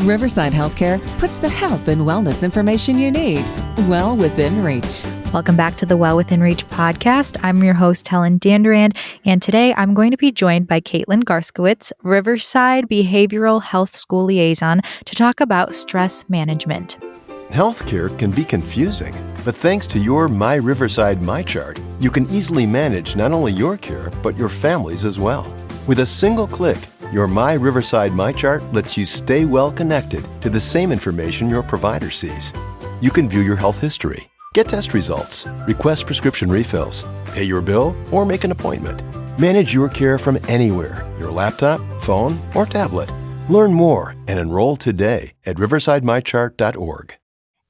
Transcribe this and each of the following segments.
Riverside Healthcare puts the health and wellness information you need well within reach. Welcome back to the Well Within Reach podcast. I'm your host, Helen Dandurand, and today I'm going to be joined by Caitlin Garstkiewicz, Riverside Behavioral Health School Liaison, to talk about stress management. Healthcare can be confusing, but thanks to your My Riverside MyChart, you can easily manage not only your care, but your family's as well. With a single click, your My Riverside MyChart lets you stay well connected to the same information your provider sees. You can view your health history, get test results, request prescription refills, pay your bill, or make an appointment. Manage your care from anywhere, your laptop, phone, or tablet. Learn more and enroll today at riversidemychart.org.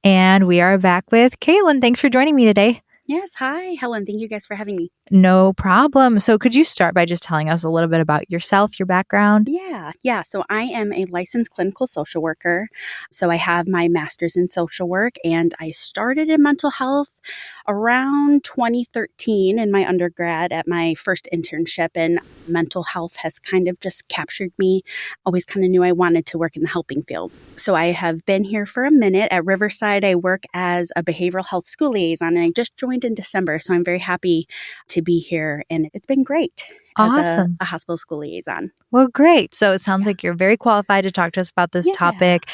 And we are back with Caitlin. Thanks for joining me today. Yes. Hi, Helen. Thank you guys for having me. No problem. So could you start by just telling us a little bit about yourself, your background? Yeah. So I am a licensed clinical social worker. So I have my master's in social work, and I started in mental health around 2013 in my undergrad at my first internship, and mental health has kind of just captured me. Always kind of knew I wanted to work in the helping field. So I have been here for a minute. At Riverside, I work as a behavioral health school liaison, and I just joined in December. So I'm very happy to be here, and it's been great as Awesome. a hospital school liaison. Well, great. So it sounds like you're very qualified to talk to us about this Yeah. topic.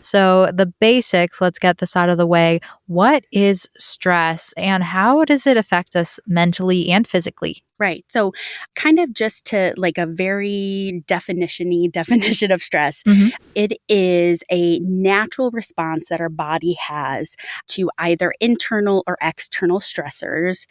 So the basics, let's get this out of the way. What is stress and how does it affect us mentally and physically? Right. So kind of just to like a very definition-y definition of stress, it is a natural response that our body has to either internal or external stressors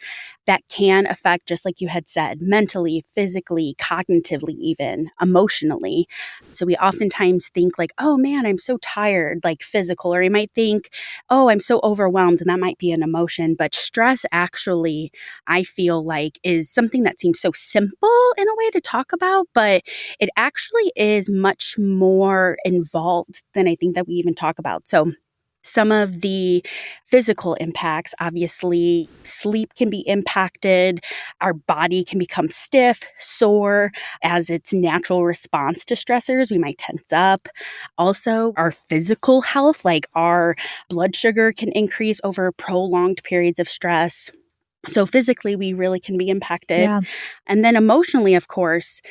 that can affect, just like you had said, mentally, physically, cognitively, even emotionally. So we oftentimes think like, oh man, I'm so tired, like physical, or you might think, oh, I'm so overwhelmed, and that might be an emotion. But stress actually, I feel like, is something that seems so simple in a way to talk about, but it actually is much more involved than I think that we even talk about. So some of the physical impacts, obviously, sleep can be impacted. Our body can become stiff, sore as its natural response to stressors. We might tense up. Also, our physical health, like our blood sugar can increase over prolonged periods of stress. So physically, we really can be impacted. Yeah. And then emotionally, of course,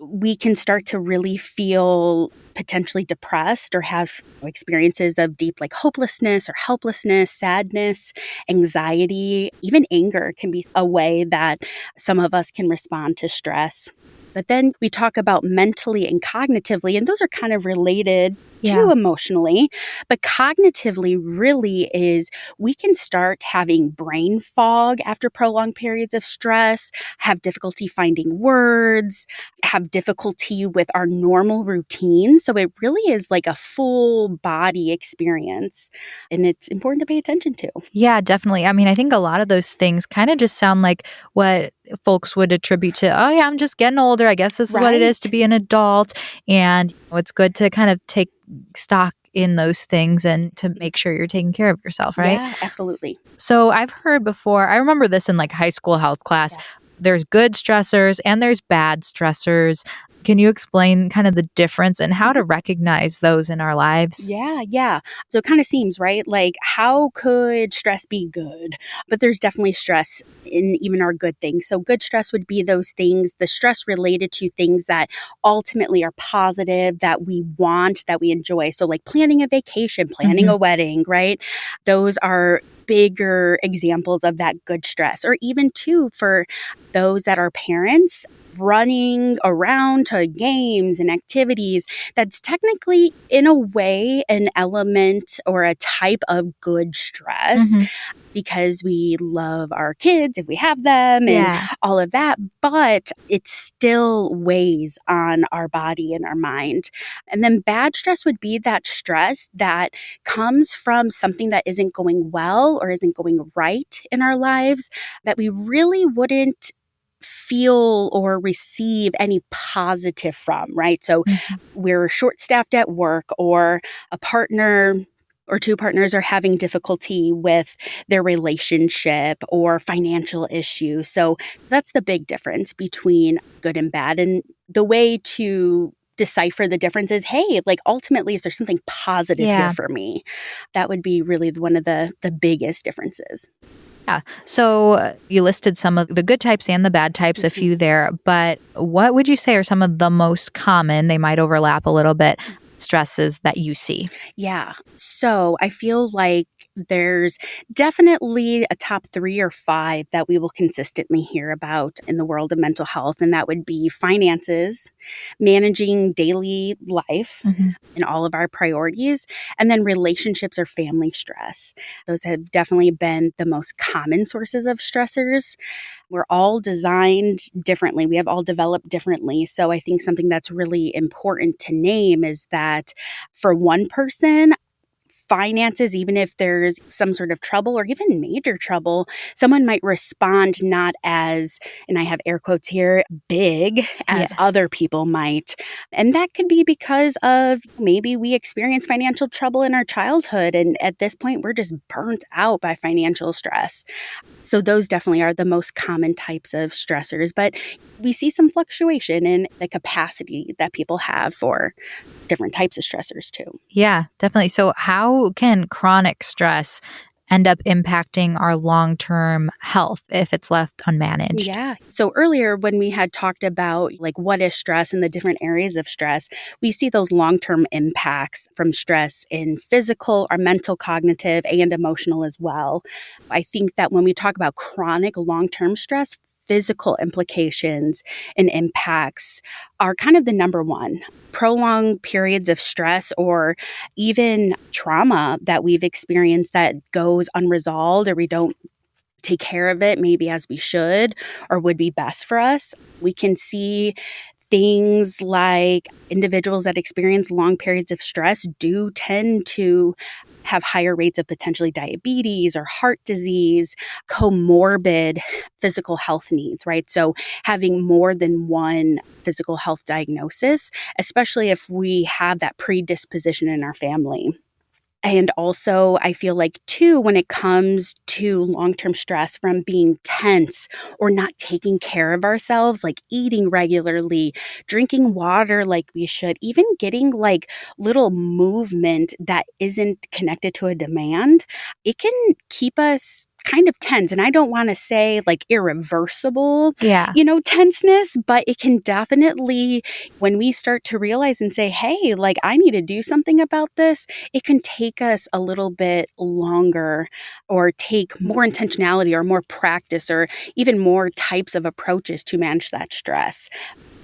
we can start to really feel potentially depressed or have experiences of deep like hopelessness or helplessness, sadness, anxiety, even anger can be a way that some of us can respond to stress. But then we talk about mentally and cognitively, and those are kind of related to emotionally. But cognitively really is we can start having brain fog after prolonged periods of stress, have difficulty finding words, have difficulty with our normal routine. So it really is like a full body experience, and it's important to pay attention to. Yeah, definitely. I mean, I think a lot of those things kind of just sound like what folks would attribute to, oh yeah, I'm just getting older. I guess this is what it is to be an adult. And it's good to kind of take stock in those things and to make sure you're taking care of yourself, right? Yeah, absolutely. So I've heard before, I remember this in like high school health class, there's good stressors and there's bad stressors. Can you explain kind of the difference and how to recognize those in our lives? Yeah. So it kind of seems, right? Like, how could stress be good? But there's definitely stress in even our good things. So good stress would be those things, the stress related to things that ultimately are positive, that we want, that we enjoy. So like planning a vacation, planning a wedding, right? Those are bigger examples of that good stress. Or even too, for those that are parents, running around to games and activities, that's technically in a way an element or a type of good stress because we love our kids if we have them and all of that, but it still weighs on our body and our mind. And then bad stress would be that stress that comes from something that isn't going well or isn't going right in our lives that we really wouldn't feel or receive any positive from, right? So we're short-staffed at work, or a partner or two partners are having difficulty with their relationship or financial issues. So that's the big difference between good and bad. And the way to decipher the differences. Hey, like ultimately, is there something positive here Yeah. for me? That would be really one of the biggest differences. Yeah. So you listed some of the good types and the bad types, a few there, but what would you say are some of the most common, they might overlap a little bit, stresses that you see? Yeah. So I feel like there's definitely a top 3 or 5 that we will consistently hear about in the world of mental health. And that would be finances, managing daily life Mhm. and all of our priorities, and then relationships or family stress. Those have definitely been the most common sources of stressors. We're all designed differently. We have all developed differently. So I think something that's really important to name is that for one person, finances, even if there's some sort of trouble or even major trouble, someone might respond not as, and I have air quotes here, big as Yes. other people might. And that could be because of maybe we experienced financial trouble in our childhood. And at this point, we're just burnt out by financial stress. So those definitely are the most common types of stressors. But we see some fluctuation in the capacity that people have for different types of stressors too. Yeah, definitely. So how can chronic stress end up impacting our long-term health if it's left unmanaged? Yeah. So earlier when we had talked about like what is stress and the different areas of stress, we see those long-term impacts from stress in physical or mental, cognitive, and emotional as well. I think that when we talk about chronic long-term stress, physical implications and impacts are kind of the number one. Prolonged periods of stress or even trauma that we've experienced that goes unresolved or we don't take care of it maybe as we should or would be best for us. We can see things like individuals that experience long periods of stress do tend to have higher rates of potentially diabetes or heart disease, comorbid physical health needs, right? So having more than one physical health diagnosis, especially if we have that predisposition in our family. And also, I feel like, too, when it comes to long term stress from being tense or not taking care of ourselves, like eating regularly, drinking water like we should, even getting like little movement that isn't connected to a demand, it can keep us kind of tense. And I don't want to say like irreversible, Yeah. tenseness, but it can definitely, when we start to realize and say, hey, like I need to do something about this, it can take us a little bit longer or take more intentionality or more practice or even more types of approaches to manage that stress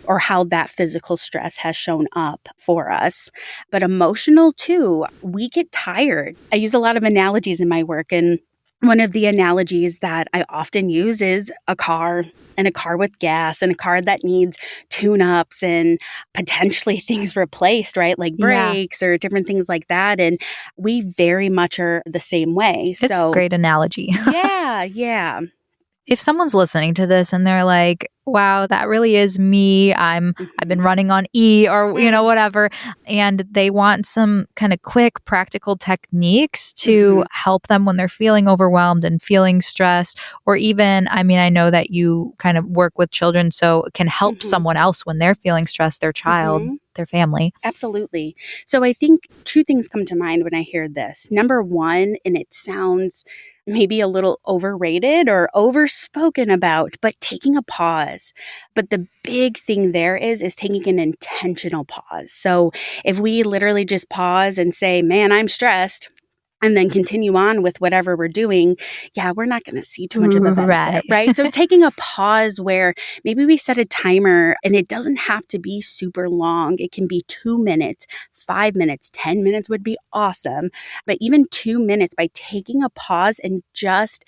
or how that physical stress has shown up for us. But emotional too, we get tired. I use a lot of analogies in my work, and one of the analogies that I often use is a car and a car with gas and a car that needs tune-ups and potentially things replaced, right? Like Yeah. brakes or different things like that. And we very much are the same way. It's a So great analogy. yeah. If someone's listening to this and they're like, wow, that really is me. I've been Mhm. running on E or, Mm. whatever, and they want some kind of quick practical techniques to Mhm. help them when they're feeling overwhelmed and feeling stressed, or even, I know that you kind of work with children, so it can help Mhm. someone else when they're feeling stressed, their child, Mhm. their family. Absolutely. So I think 2 things come to mind when I hear this. Number 1, and it sounds maybe a little overrated or overspoken about, but taking a pause. But the big thing there is taking an intentional pause. So if we literally just pause and say, "Man, I'm stressed," and then continue on with whatever we're doing, yeah, we're not going to see too much of a benefit, Right. right? So taking a pause where maybe we set a timer and it doesn't have to be super long. It can be 2 minutes, 5 minutes, 10 minutes would be awesome. But even 2 minutes by taking a pause and just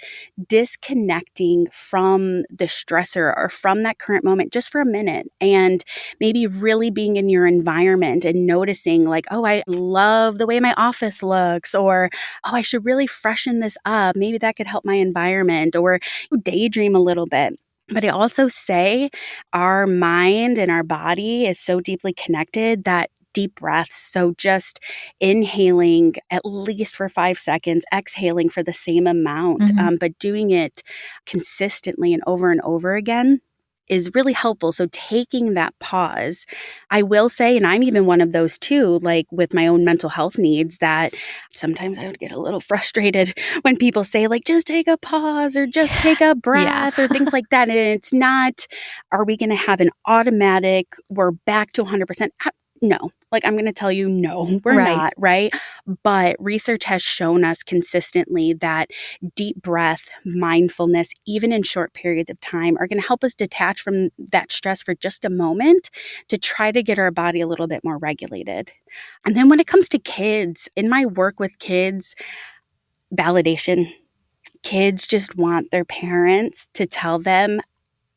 disconnecting from the stressor or from that current moment just for a minute and maybe really being in your environment and noticing like, oh, I love the way my office looks, or oh, I should really freshen this up. Maybe that could help my environment, or daydream a little bit. But I also say our mind and our body is so deeply connected that deep breaths. So just inhaling at least for 5 seconds, exhaling for the same amount, Mhm. but doing it consistently and over again is really helpful. So taking that pause, I will say, and I'm even one of those too, like with my own mental health needs, that sometimes I would get a little frustrated when people say like, just take a pause or just take a breath or things like that. And it's not, are we going to have an automatic, we're back to 100%? No. Like, I'm going to tell you, no, we're not, right? But research has shown us consistently that deep breath, mindfulness, even in short periods of time, are going to help us detach from that stress for just a moment to try to get our body a little bit more regulated. And then when it comes to kids, in my work with kids, validation. Kids just want their parents to tell them,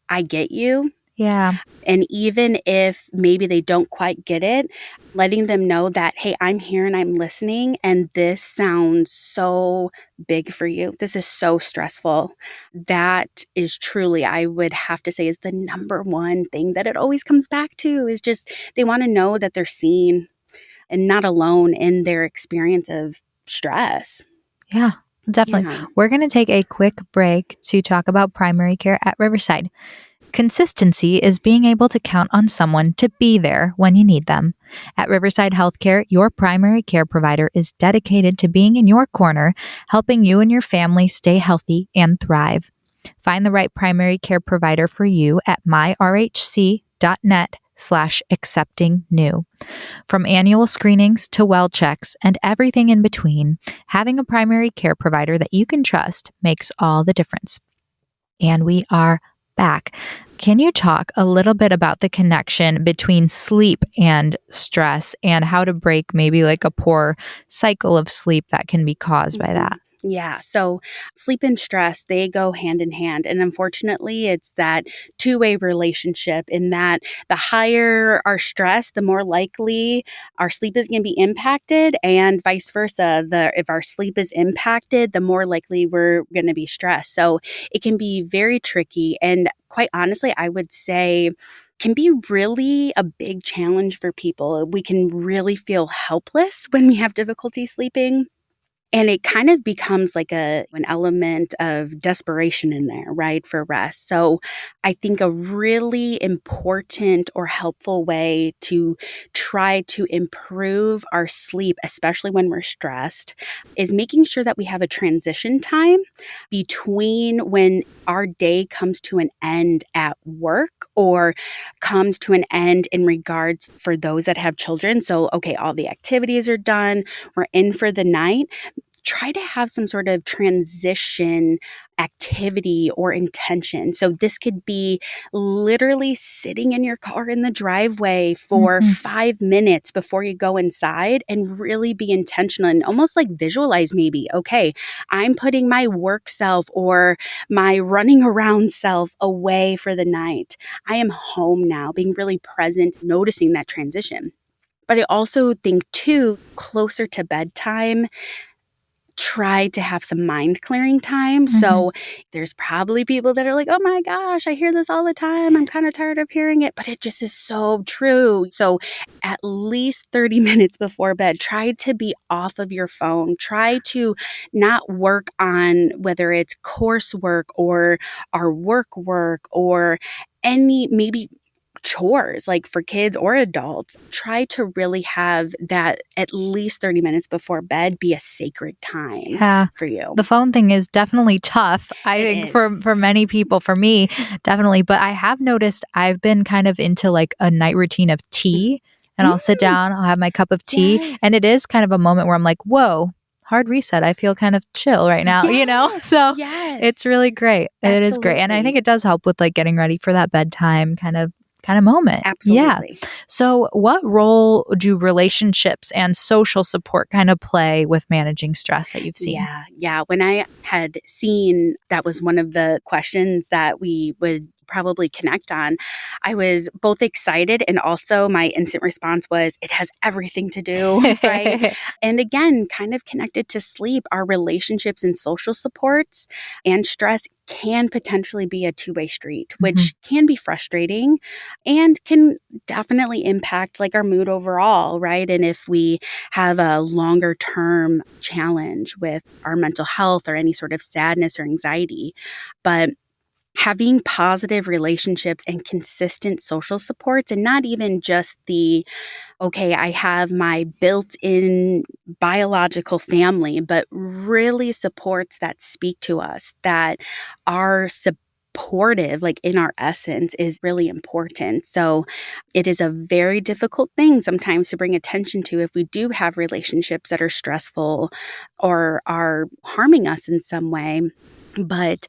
I get you. Yeah. And even if maybe they don't quite get it, letting them know that, hey, I'm here and I'm listening, and this sounds so big for you. This is so stressful. That is truly, I would have to say, is the number one thing that it always comes back to, is just they want to know that they're seen and not alone in their experience of stress. Yeah, definitely. Yeah. We're going to take a quick break to talk about primary care at Riverside. Consistency is being able to count on someone to be there when you need them. At Riverside Healthcare, your primary care provider is dedicated to being in your corner, helping you and your family stay healthy and thrive. Find the right primary care provider for you at myrhc.net/accepting new. From annual screenings to well checks and everything in between, having a primary care provider that you can trust makes all the difference. And we are back. Can you talk a little bit about the connection between sleep and stress and how to break maybe like a poor cycle of sleep that can be caused by that? Yeah. So sleep and stress, they go hand in hand. And unfortunately, it's that two-way relationship in that the higher our stress, the more likely our sleep is going to be impacted, and vice versa. If our sleep is impacted, the more likely we're going to be stressed. So it can be very tricky. And quite honestly, I would say can be really a big challenge for people. We can really feel helpless when we have difficulty sleeping. And it kind of becomes like an element of desperation in there, right, for rest. So I think a really important or helpful way to try to improve our sleep, especially when we're stressed, is making sure that we have a transition time between when our day comes to an end at work or comes to an end in regards for those that have children. So, okay, all the activities are done, we're in for the night. Try to have some sort of transition activity or intention. So this could be literally sitting in your car in the driveway for 5 minutes before you go inside and really be intentional and almost like visualize maybe, okay, I'm putting my work self or my running around self away for the night. I am home now, being really present, noticing that transition. But I also think too, closer to bedtime, try to have some mind clearing time. So there's probably people that are like, oh my gosh, I hear this all the time. I'm kind of tired of hearing it, but it just is so true. So at least 30 minutes before bed, try to be off of your phone. Try to not work on whether it's coursework or our work or any maybe chores like for kids or adults. Try to really have that at least 30 minutes before bed be a sacred time for you. The phone thing is definitely tough, I think, for many people, for me, definitely. But I have noticed I've been kind of into like a night routine of tea, and I'll sit down, I'll have my cup of tea, and it is kind of a moment where I'm like, whoa, hard reset. I feel kind of chill right now, you know? So it's really great. Absolutely. It is great. And I think it does help with like getting ready for that bedtime kind of moment. Absolutely. Yeah. So what role do relationships and social support kind of play with managing stress that you've seen? Yeah. When I had seen that was one of the questions that we would probably connect on, I was both excited and also my instant response was, it has everything to do, right? And again, kind of connected to sleep, our relationships and social supports and stress can potentially be a two-way street, which can be frustrating and can definitely impact like our mood overall, right? And if we have a longer term challenge with our mental health or any sort of sadness or anxiety. But having positive relationships and consistent social supports, and not even just the, okay, I have my built-in biological family, but really supports that speak to us, that are supportive, like in our essence, is really important. So it is a very difficult thing sometimes to bring attention to if we do have relationships that are stressful or are harming us in some way. But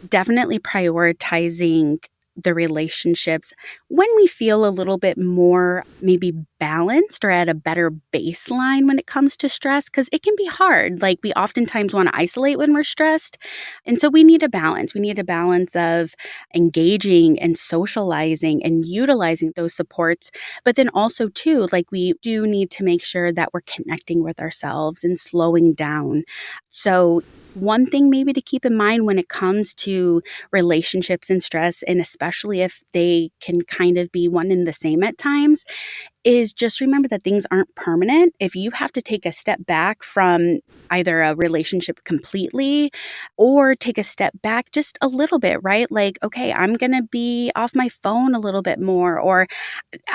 definitely prioritizing the relationships when we feel a little bit more maybe balanced or at a better baseline when it comes to stress, because it can be hard. Like, we oftentimes want to isolate when we're stressed. And so we need a balance. We need a balance of engaging and socializing and utilizing those supports. But then also, too, like, we do need to make sure that we're connecting with ourselves and slowing down. So one thing maybe to keep in mind when it comes to relationships and stress, and especially if they can kind of be one and the same at times, is just remember that things aren't permanent. If you have to take a step back from either a relationship completely or take a step back just a little bit, right? Like, okay, I'm going to be off my phone a little bit more, or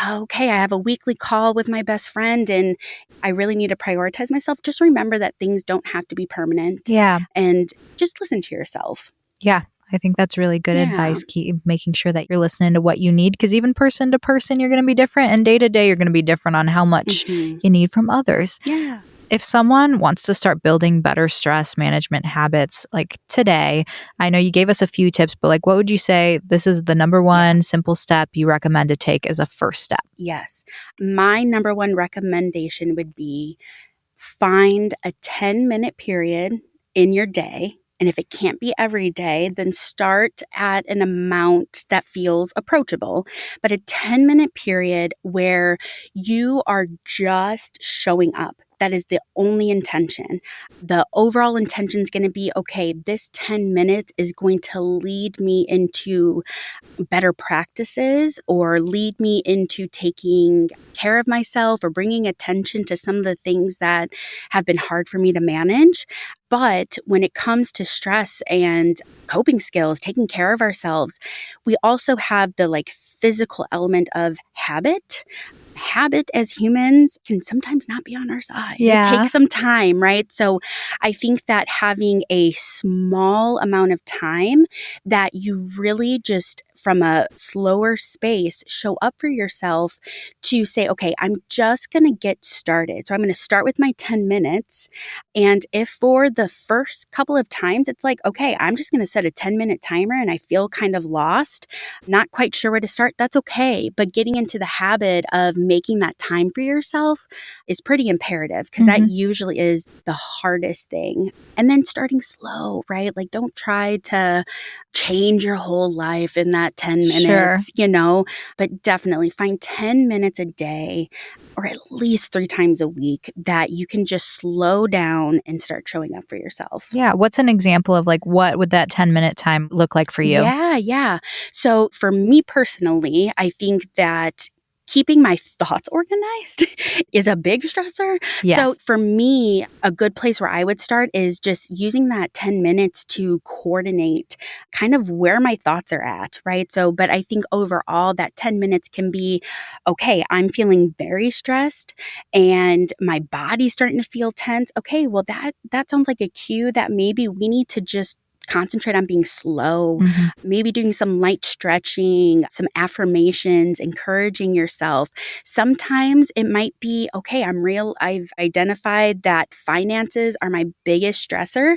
okay, I have a weekly call with my best friend and I really need to prioritize myself. Just remember that things don't have to be permanent. Yeah. And just listen to yourself. Yeah. I think that's really good advice. Keep making sure that you're listening to what you need, because even person to person, you're going to be different, and day to day, you're going to be different on how much you need from others. Yeah. If someone wants to start building better stress management habits, like today, I know you gave us a few tips, but like, what would you say this is the number one simple step you recommend to take as a first step? Yes. My number one recommendation would be find a 10-minute period in your day. And if it can't be every day, then start at an amount that feels approachable. But a 10-minute period where you are just showing up. That is the only intention. The overall intention is going to be, okay, this 10 minutes is going to lead me into better practices or lead me into taking care of myself or bringing attention to some of the things that have been hard for me to manage. But when it comes to stress and coping skills, taking care of ourselves, we also have the like physical element of habit. Habit as humans can sometimes not be on our side. Yeah. It takes some time, right? So I think that having a small amount of time that you really just from a slower space show up for yourself to say, okay, I'm just going to get started. So I'm going to start with my 10 minutes. And if for the first couple of times it's like, okay, I'm just going to set a 10-minute timer and I feel kind of lost, not quite sure where to start, that's okay. But getting into the habit of making that time for yourself is pretty imperative, because that usually is the hardest thing. And then starting slow, right? Like, don't try to change your whole life in that 10 minutes, but definitely find 10 minutes a day or at least 3 times a week that you can just slow down and start showing up for yourself. Yeah. What's an example of like, what would that 10-minute time look like for you? Yeah. So for me personally, I think that keeping my thoughts organized is a big stressor. Yes. So for me, a good place where I would start is just using that 10 minutes to coordinate kind of where my thoughts are at, right? So, but I think overall that 10 minutes can be, okay, I'm feeling very stressed and my body's starting to feel tense. Okay, well that sounds like a cue that maybe we need to just concentrate on being slow, maybe doing some light stretching, some affirmations, encouraging yourself. Sometimes it might be, okay, I've identified that finances are my biggest stressor.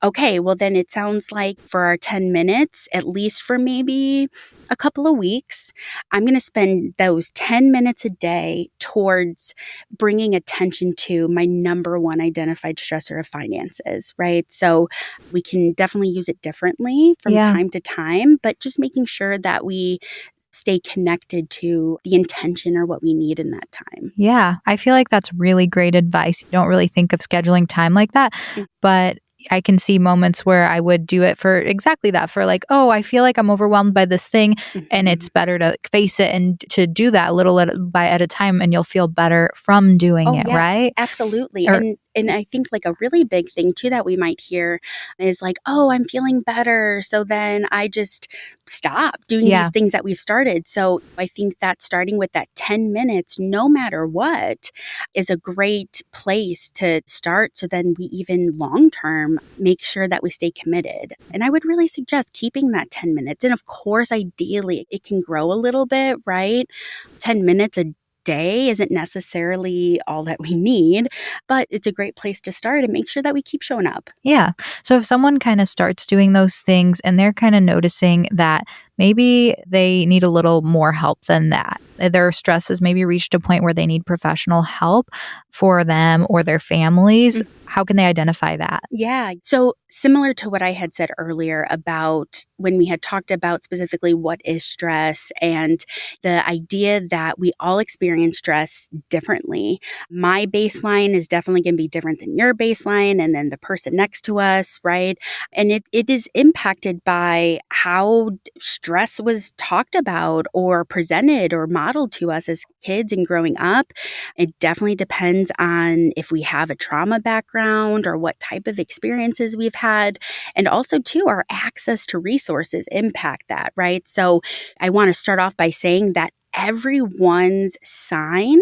Okay, well then it sounds like for our 10 minutes, at least for maybe a couple of weeks, I'm going to spend those 10 minutes a day towards bringing attention to my number one identified stressor of finances, right? So we can definitely use it differently from time to time, but just making sure that we stay connected to the intention or what we need in that time. Yeah, I feel like that's really great advice. You don't really think of scheduling time like that, but I can see moments where I would do it for exactly that, for like, oh, I feel like I'm overwhelmed by this thing, and it's better to face it and to do that little at a time, and you'll feel better from doing it, right? Absolutely. Or, And And I think like a really big thing too that we might hear is like, oh, I'm feeling better. So then I just stop doing Yeah. these things that we've started. So I think that starting with that 10 minutes, no matter what, is a great place to start. So then we even long term make sure that we stay committed. And I would really suggest keeping that 10 minutes. And of course, ideally, it can grow a little bit, right? 10 minutes a day isn't necessarily all that we need, but it's a great place to start and make sure that we keep showing up. Yeah. So if someone kind of starts doing those things and they're kind of noticing that maybe they need a little more help than that, their stress has maybe reached a point where they need professional help for them or their families, how can they identify that? Yeah. So similar to what I had said earlier about when we had talked about specifically what is stress and the idea that we all experience stress differently. My baseline is definitely going to be different than your baseline and then the person next to us, right? And it is impacted by how stress was talked about or presented or modeled to us as kids and growing up. It definitely depends on if we have a trauma background or what type of experiences we've had. And also, too, our access to resources impact that, right? So I want to start off by saying that everyone's sign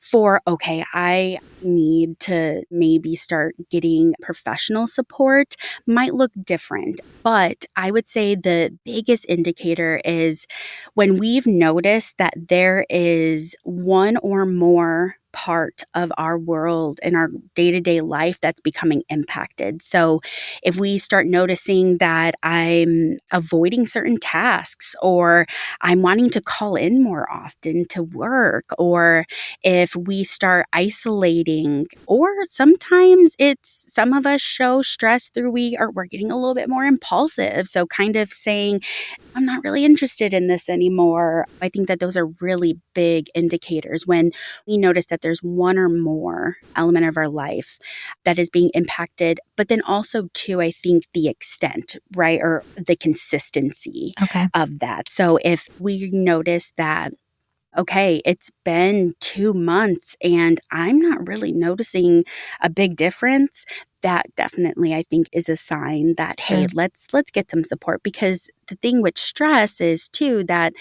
for, okay, I need to maybe start getting professional support might look different. But I would say the biggest indicator is when we've noticed that there is one or more part of our world and our day-to-day life that's becoming impacted. So if we start noticing that I'm avoiding certain tasks or I'm wanting to call in more often to work, or if we start isolating, or sometimes it's some of us show stress through we're getting a little bit more impulsive. So kind of saying, I'm not really interested in this anymore. I think that those are really big indicators when we notice that there's one or more element of our life that is being impacted. But then also, too, I think the extent, right, or the consistency of that. So if we notice that, okay, it's been 2 months and I'm not really noticing a big difference, that definitely I think is a sign that, hey, let's get some support. Because the thing with stress is too that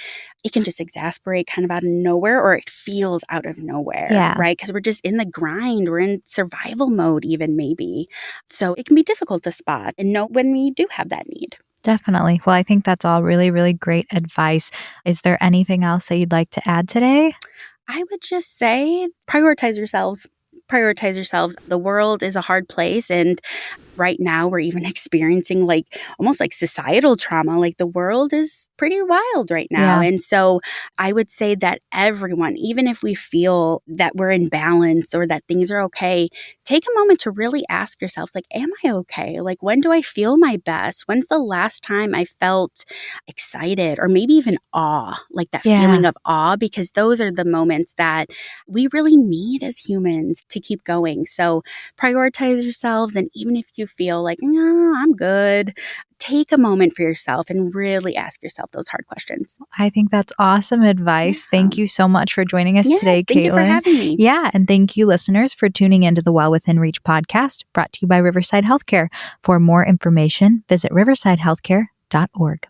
it can just exasperate kind of out of nowhere, or it feels out of nowhere, right? Because we're just in the grind, we're in survival mode even maybe. So it can be difficult to spot and know when we do have that need. Definitely. Well, I think that's all really, really great advice. Is there anything else that you'd like to add today? I would just say prioritize yourselves. Prioritize yourselves. The world is a hard place. And right now we're even experiencing like almost like societal trauma. Like the world is pretty wild right now. And so I would say that everyone, even if we feel that we're in balance or that things are okay, take a moment to really ask yourselves, like, am I okay? Like, when do I feel my best? When's the last time I felt excited or maybe even awe, like that feeling of awe? Because those are the moments that we really need as humans to keep going. So prioritize yourselves. And even if you feel like, no, I'm good, take a moment for yourself and really ask yourself those hard questions. I think that's awesome advice. Thank you so much for joining us today, Caitlin. Thank you for having me. Yeah, and thank you, listeners, for tuning into the Well Within Reach podcast, brought to you by Riverside Healthcare. For more information, visit riversidehealthcare.org.